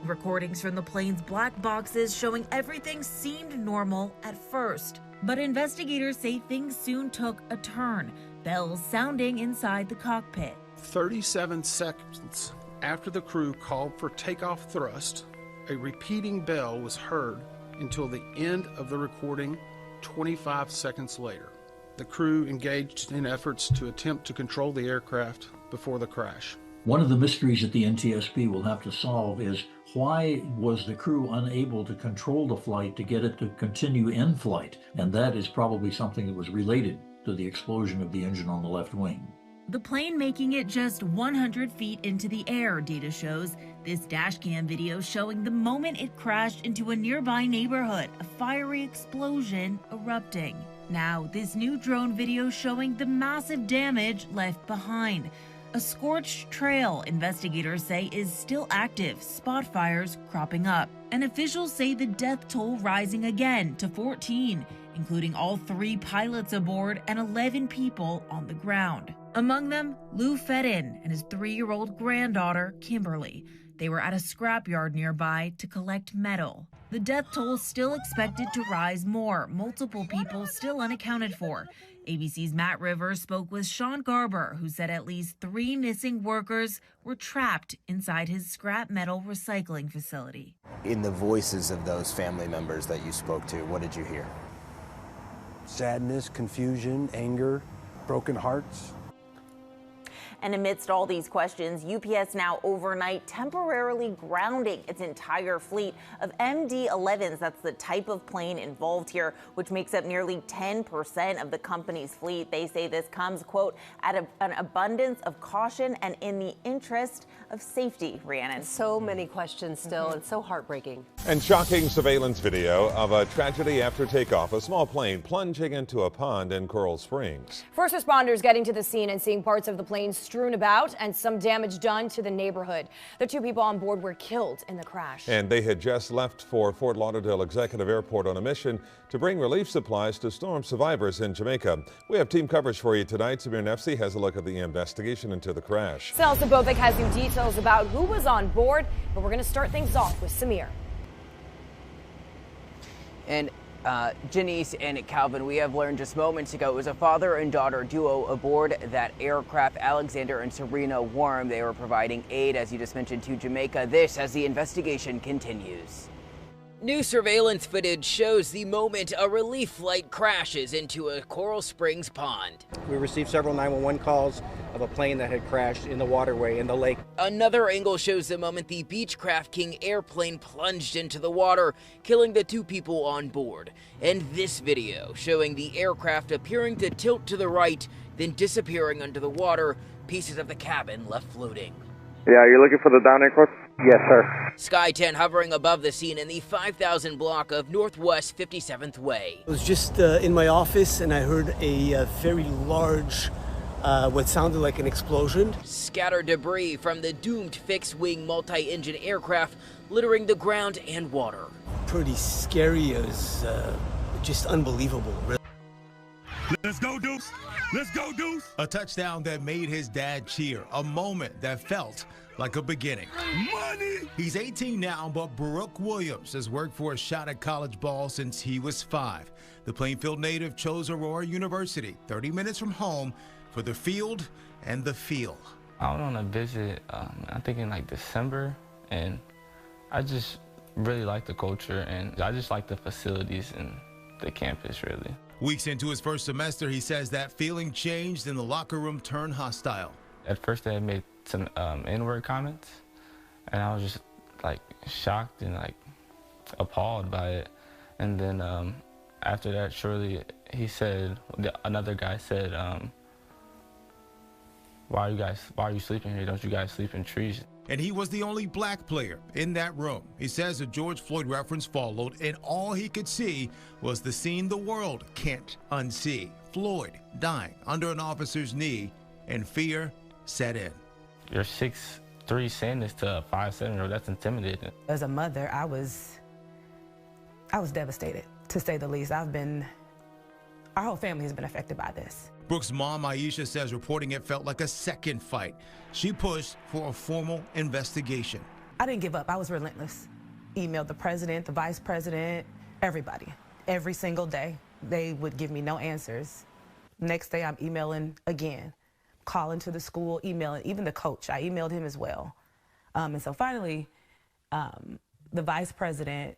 Recordings from the plane's black boxes showing everything seemed normal at first. But investigators say things soon took a turn, bells sounding inside the cockpit.
37 seconds after the crew called for takeoff thrust, a repeating bell was heard until the end of the recording 25 seconds later. The crew engaged in efforts to attempt to control the aircraft before the crash.
One of the mysteries that the NTSB will have to solve is why was the crew unable to control the flight to get it to continue in flight? And that is probably something that was related to the explosion of the engine on the left wing.
The plane making it just 100 feet into the air, data shows. This dashcam video showing the moment it crashed into a nearby neighborhood, a fiery explosion erupting. Now, this new drone video showing the massive damage left behind. A scorched trail, investigators say, is still active, spot fires cropping up. And officials say the death toll rising again to 14, including all 3 pilots aboard and 11 people on the ground. Among them, Lou Fedin and his 3-year-old granddaughter, Kimberly. They were at a scrapyard nearby to collect metal. The death toll still expected to rise more, multiple people still unaccounted for. ABC's Matt Rivers spoke with Sean Garber, who said at least 3 missing workers were trapped inside his scrap metal recycling facility.
In the voices of those family members that you spoke to, what did you hear?
Sadness, confusion, anger, broken hearts.
And amidst all these questions, UPS now overnight temporarily grounding its entire fleet of MD-11s. That's the type of plane involved here, which makes up nearly 10% of the company's fleet. They say this comes, quote, out of an abundance of caution and in the interest of safety, Rhiannon.
So many questions still, and so heartbreaking.
And shocking surveillance video of a tragedy after takeoff, a small plane plunging into a pond in Coral Springs.
First responders getting to the scene and seeing parts of the plane strewn about and some damage done to the neighborhood. The 2 people on board were killed in the crash.
And they had just left for Fort Lauderdale Executive Airport on a mission to bring relief supplies to storm survivors in Jamaica. We have team coverage for you tonight. Samir Nefsi has a look at the investigation into the crash.
Sal Sabovic has new details about who was on board, but we're going to start things off with Samir.
And Janice and Calvin, we have learned just moments ago it was a father and daughter duo aboard that aircraft, Alexander and Serena Worm. They were providing aid, as you just mentioned, to Jamaica. This as the investigation continues. New surveillance footage shows the moment a relief flight crashes into a Coral Springs pond. We received several 911 calls of a plane that had crashed in the waterway in the lake. Another angle shows the moment the Beechcraft King airplane plunged into the water, killing the 2 people on board. And this video showing the aircraft appearing to tilt to the right, then disappearing under the water, pieces of the cabin left floating.
Yeah, you're looking for the down aircraft?
Yes, sir. Sky 10 hovering above the scene in the 5,000 block of Northwest 57th Way.
I was just in my office and I heard a very large, what sounded like an explosion.
Scattered debris from the doomed fixed-wing multi-engine aircraft littering the ground and water.
Pretty scary. It was just unbelievable, really.
Let's go, Deuce. Let's go, Deuce. A touchdown that made his dad cheer. A moment that felt like a beginning. Money! He's 18 now, but Brooke Williams has worked for a shot at college ball since he was 5. The Plainfield native chose Aurora University, 30 minutes from home, for the field and the feel.
I went on a visit, I think in like December, and I just really like the culture, and I just like the facilities and the campus, really.
Weeks into his first semester, he says that feeling changed and the locker room turned hostile.
At first, they had made some N-word comments, and I was just like shocked and like appalled by it. And then after that, shortly, he said, another guy said, why are you sleeping here? Don't you guys sleep in trees?
And he was the only black player in that room. He says a George Floyd reference followed, and all he could see was the scene the world can't unsee. Floyd dying under an officer's knee, and fear set in.
You're 6'3" saying this to a 5'7", that's intimidating.
As a mother, I was devastated, to say the least. Our whole family has been affected by this.
Brooke's mom, Aisha, says reporting it felt like a second fight. She pushed for a formal investigation.
I didn't give up. I was relentless. Emailed the president, the vice president, everybody. Every single day, they would give me no answers. Next day, I'm emailing again, calling to the school, emailing, even the coach. I emailed him as well. And so finally, the vice president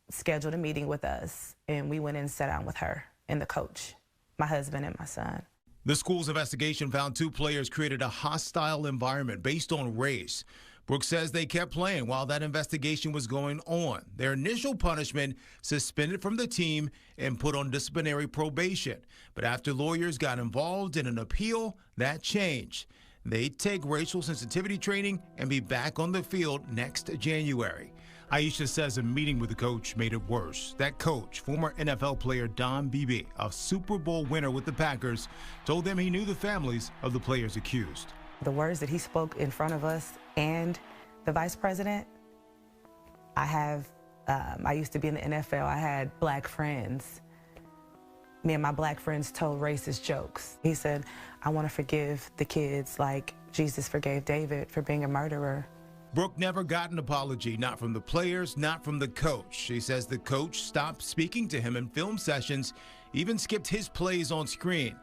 scheduled a meeting with us, and we went and sat down with her and the coach, my husband and my son.
The school's investigation found 2 players created a hostile environment based on race. Brooke says they kept playing while that investigation was going on. Their initial punishment, suspended from the team and put on disciplinary probation. But after lawyers got involved in an appeal, that changed. They take racial sensitivity training and be back on the field next January. Aisha says a meeting with the coach made it worse. That coach, former NFL player Don Beebe, a Super Bowl winner with the Packers, told them he knew the families of the players accused.
The words that he spoke in front of us and the vice president, I used to be in the NFL. I had black friends. Me and my black friends told racist jokes. He said, I want to forgive the kids like Jesus forgave David for being a murderer.
Brooke never got an apology, not from the players, not from the coach. She says the coach stopped speaking to him in film sessions, even skipped his plays on screen.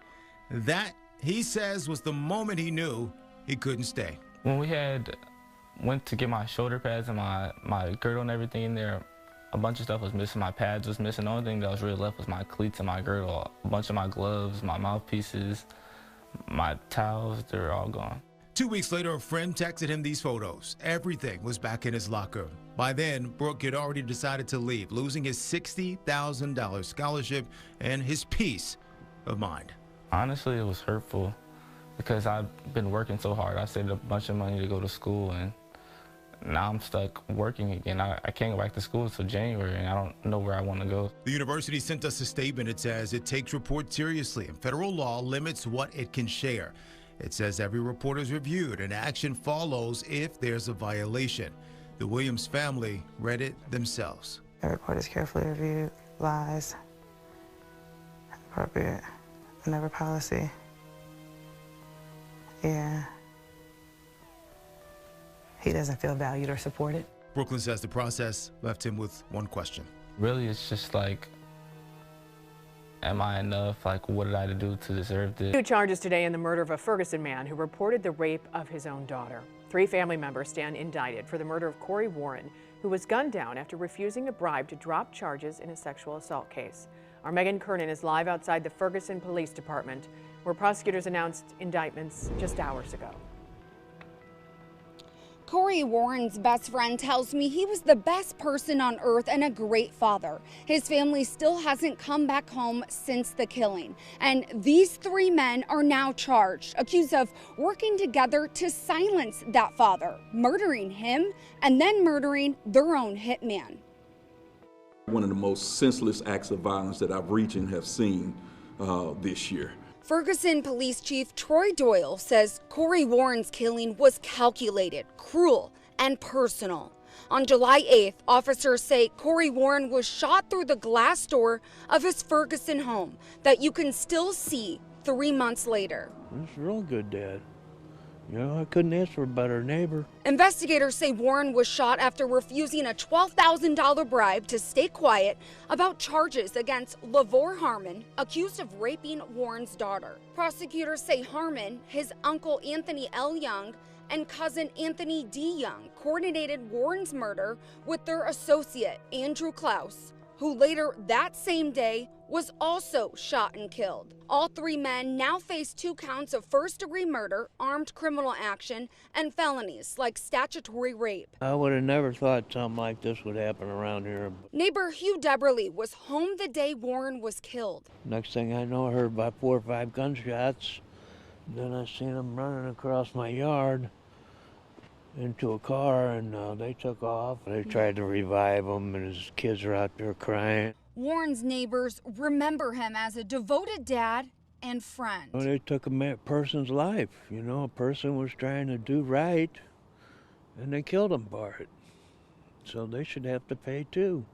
That, he says, was the moment he knew he couldn't stay.
When we went to get my shoulder pads and my girdle and everything in there, a bunch of stuff was missing. My pads was missing. The only thing that was really left was my cleats and my girdle. A bunch of my gloves, my mouthpieces, my towels, they were all gone.
2 weeks later, a friend texted him these photos. Everything was back in his locker. By then, Brooke had already decided to leave, losing his $60,000 scholarship and his peace of mind.
Honestly, it was hurtful because I've been working so hard. I saved a bunch of money to go to school, and now I'm stuck working again. I can't go back to school until January, and I don't know where I want to go.
The university sent us a statement. It says it takes reports seriously, and federal law limits what it can share. It says every report is reviewed and action follows if there's a violation. The Williams family read it themselves.
The report is carefully reviewed, lies, appropriate, another policy. Yeah. He doesn't feel valued or supported.
Brooklyn says the process left him with one question.
Really, it's just like, am I enough? Like, what did I do to deserve this?
New charges today in the murder of a Ferguson man who reported the rape of his own daughter. 3 family members stand indicted for the murder of Corey Warren, who was gunned down after refusing a bribe to drop charges in a sexual assault case. Our Megan Kernan is live outside the Ferguson Police Department, where prosecutors announced indictments just hours ago.
Corey Warren's best friend tells me he was the best person on earth and a great father. His family still hasn't come back home since the killing. And these 3 men are now charged, accused of working together to silence that father, murdering him and then murdering their own hitman.
One of the most senseless acts of violence that I've reached and have seen this year.
Ferguson Police Chief Troy Doyle says Corey Warren's killing was calculated, cruel, and personal. On July 8th, officers say Corey Warren was shot through the glass door of his Ferguson home that you can still see 3 months later.
That's real good, Dad. You know, I couldn't ask for a better neighbor.
Investigators say Warren was shot after refusing a $12,000 bribe to stay quiet about charges against Lavore Harmon, accused of raping Warren's daughter. Prosecutors say Harmon, his uncle Anthony L. Young, and cousin Anthony D. Young coordinated Warren's murder with their associate, Andrew Klaus, who later that same day was also shot and killed. All 3 men now face 2 counts of first-degree murder, armed criminal action, and felonies like statutory rape.
I would have never thought something like this would happen around here.
Neighbor Hugh Deberly was home the day Warren was killed.
Next thing I know, I heard about 4 or 5 gunshots. Then I seen them running across my yard into a car, and they took off. They tried to revive him, and his kids are out there crying.
Warren's neighbors remember him as a devoted dad and friend.
Well, they took a person's life. You know, a person was trying to do right, and they killed him for it. So they should have to pay too.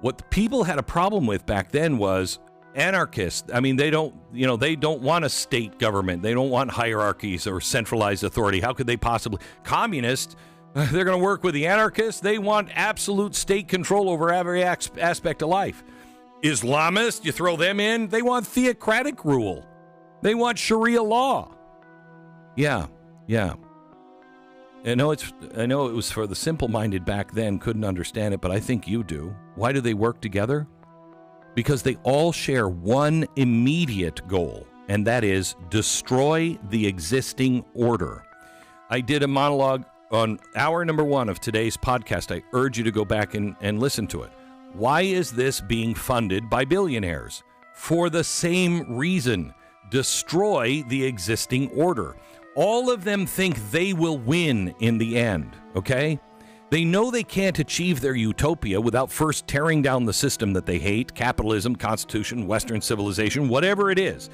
What the people had a problem with back then was anarchists. I mean, they don't want a state government. They don't want hierarchies or centralized authority. How could they possibly? Communists, they're going to work with the anarchists. They want absolute state control over every aspect of life. Islamists, you throw them in, they want theocratic rule. They want Sharia law. Yeah. I know it was for the simple-minded back then, couldn't understand it, but I think you do. Why do they work together? Because they all share one immediate goal, and that is destroy the existing order. I did a monologue on hour number 1 of today's podcast. I urge you to go back and listen to it. Why is this being funded by billionaires? For the same reason. Destroy the existing order. All of them think they will win in the end, okay? They know they can't achieve their utopia without first tearing down the system that they hate, capitalism, constitution, Western civilization, whatever it is.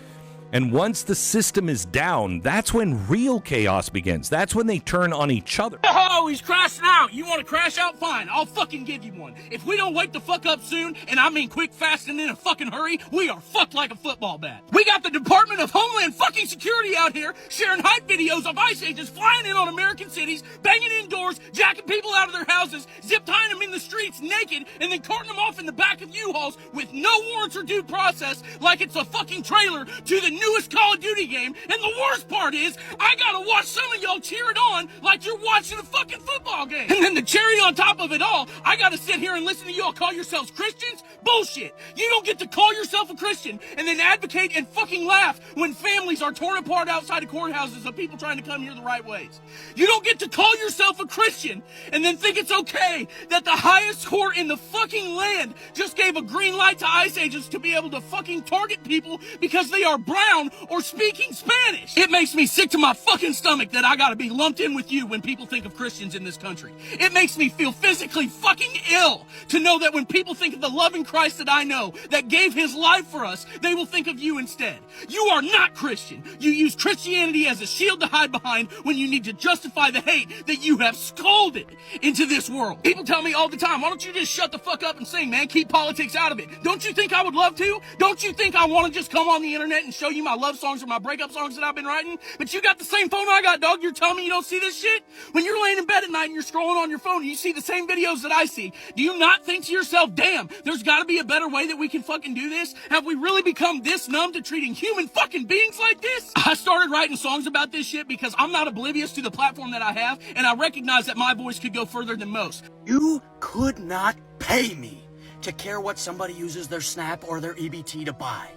And once the system is down, that's when real chaos begins. That's when they turn on each other.
Oh, he's crashing out. You want to crash out? Fine. I'll fucking give you one. If we don't wake the fuck up soon, and I mean quick, fast, and in a fucking hurry, we are fucked like a football bat. We got the Department of Homeland fucking Security out here sharing hype videos of ICE agents flying in on American cities, banging indoors, jacking people out of their houses, zip tying them in the streets naked, and then carting them off in the back of U-Hauls with no warrants or due process like it's a fucking trailer to the newest Call of Duty game. And the worst part is, I gotta watch some of y'all cheer it on like you're watching a fucking football game. And then the cherry on top of it all, I gotta sit here and listen to y'all call yourselves Christians? Bullshit. You don't get to call yourself a Christian and then advocate and fucking laugh when families are torn apart outside of courthouses of people trying to come here the right ways. You don't get to call yourself a Christian and then think it's okay that the highest court in the fucking land just gave a green light to ICE agents to be able to fucking target people because they are brown or speaking Spanish. It makes me sick to my fucking stomach that I gotta be lumped in with you when people think of Christians in this country. It makes me feel physically fucking ill to know that when people think of the loving Christ that I know, that gave his life for us, they will think of you instead. You are not Christian. You use Christianity as a shield to hide behind when you need to justify the hate that you have scalded into this world. People tell me all the time, why don't you just shut the fuck up and sing, man? Keep politics out of it. Don't you think I would love to? Don't you think I want to just come on the internet and show you you my love songs or my breakup songs that I've been writing, but you got the same phone I got, dog. You're telling me you don't see this shit? When you're laying in bed at night and you're scrolling on your phone and you see the same videos that I see, do you not think to yourself, damn, there's got to be a better way that we can fucking do this? Have we really become this numb to treating human fucking beings like this? I started writing songs about this shit because I'm not oblivious to the platform that I have, and I recognize that my voice could go further than most.
You could not pay me to care what somebody uses their SNAP or their EBT to buy.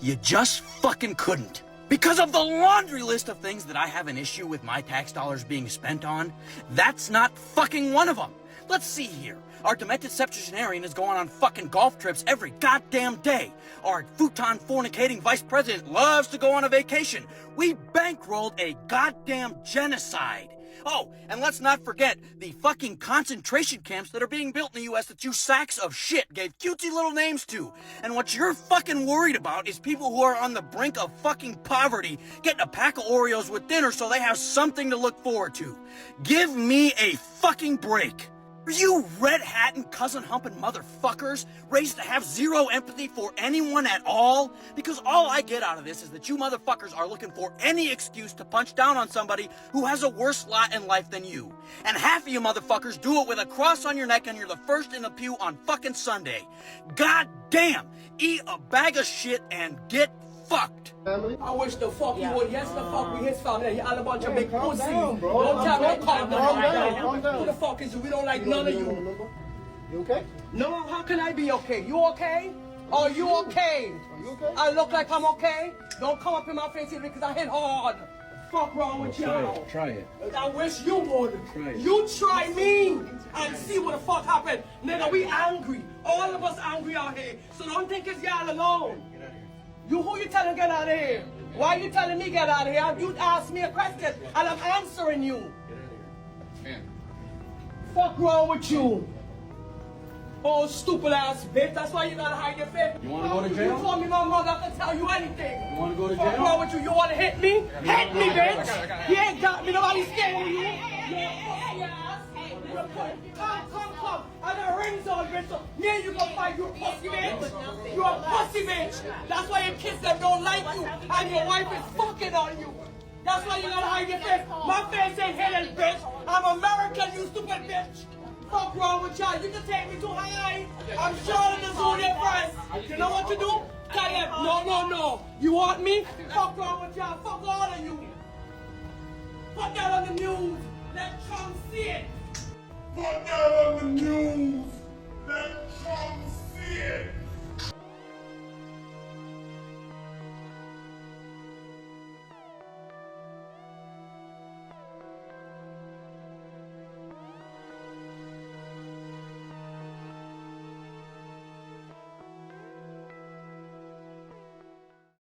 You just fucking couldn't. Because of the laundry list of things that I have an issue with my tax dollars being spent on, that's not fucking one of them. Let's see here. Our demented septuagenarian is going on fucking golf trips every goddamn day. Our futon fornicating vice president loves to go on a vacation. We bankrolled a goddamn genocide. Oh, and let's not forget the fucking concentration camps that are being built in the U.S. that you sacks of shit gave cutesy little names to. And what you're fucking worried about is people who are on the brink of fucking poverty getting a pack of Oreos with dinner so they have something to look forward to. Give me a fucking break. Are you red hat and cousin humping motherfuckers raised to have zero empathy for anyone at all? Because all I get out of this is that you motherfuckers are looking for any excuse to punch down on somebody who has a worse lot in life than you. And half of you motherfuckers do it with a cross on your neck and you're the first in the pew on fucking Sunday. God damn! Eat a bag of shit and get fucked.
I wish the fuck you would. Yes, the fuck with his family. Y'all a bunch of big pussies. Don't tell me to calm down. Who the fuck is you? We don't like none of you.
You okay?
No, how can I be okay? You okay? Are you okay?
Are you okay?
I look like I'm okay? Don't come up in my face here because I hit hard. Fuck wrong with y'all?
Try it.
I wish you would.
Try it.
You try me and see what the fuck happened. Nigga, we angry. All of us angry out here. So don't think it's y'all alone. You who you telling get out of here? Why you telling me get out of here? You asked me a question and I'm answering you. Fuck wrong with you? Oh, stupid ass bitch. That's why you gotta hide your face.
You wanna go to jail?
You told me my mother I can tell you anything.
You wanna go to jail?
Fuck wrong with you? You wanna hit me? Hit me, bitch. You ain't got me. Nobody's scared of you. Come. I got rings on, bitch. So me and you gonna fight. You a pussy bitch. You a pussy bitch. That's why your kids that don't like you and your wife is fucking on you. That's why you gotta hide your face. My face ain't hidden, bitch. I'm American, you stupid bitch. Fuck wrong with y'all? You can take me too high. I'm showing this on your friends. You know what to do? Tell them, no. You want me? Fuck wrong with y'all. Fuck all of you. Put that on the news. Let Trump see it. Put that on the news. Let Trump see it.